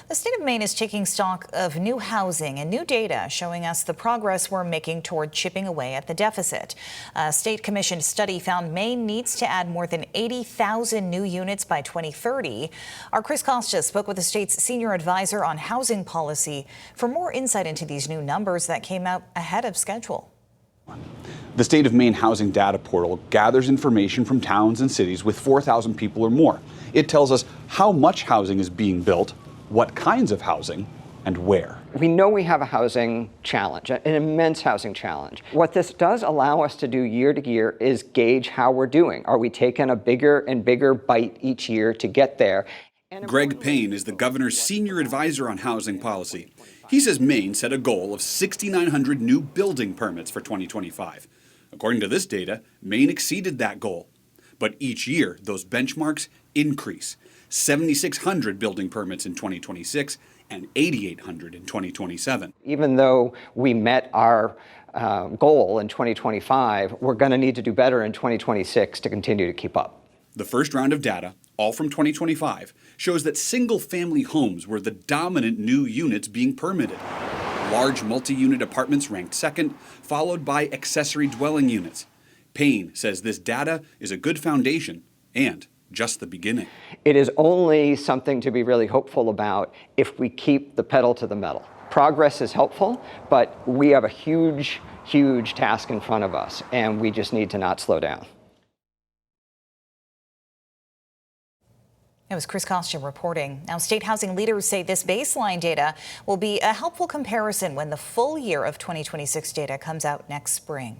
The state of Maine is taking stock of new housing and new data showing us the progress we're making toward chipping away at the deficit. A state-commissioned study found Maine needs to add more than 80,000 new units by 2030. Our Chris Costa spoke with the state's senior advisor on housing policy for more insight into these new numbers that came out ahead of schedule. The State of Maine Housing Data Portal gathers information from towns and cities with 4,000 people or more. It tells us how much housing is being built, what kinds of housing, and where. We know we have a housing challenge, an immense housing challenge. What this does allow us to do year to year is gauge how we're doing. Are we taking a bigger and bigger bite each year to get there? Greg Payne is the governor's senior advisor on housing policy. He says Maine set a goal of 6,900 new building permits for 2025. According to this data, Maine exceeded that goal. But each year, those benchmarks increase. 7,600 building permits in 2026 and 8,800 in 2027. Even though we met our goal in 2025, we're going to need to do better in 2026 to continue to keep up. The first round of data, all from 2025, shows that single-family homes were the dominant new units being permitted. Large multi-unit apartments ranked second, followed by accessory dwelling units. Payne says this data is a good foundation and just the beginning. It is only something to be really hopeful about if we keep the pedal to the metal. Progress is helpful, but we have a huge, huge task in front of us, and we just need to not slow down. It was Chris Costa reporting. Now, state housing leaders say this baseline data will be a helpful comparison when the full year of 2026 data comes out next spring.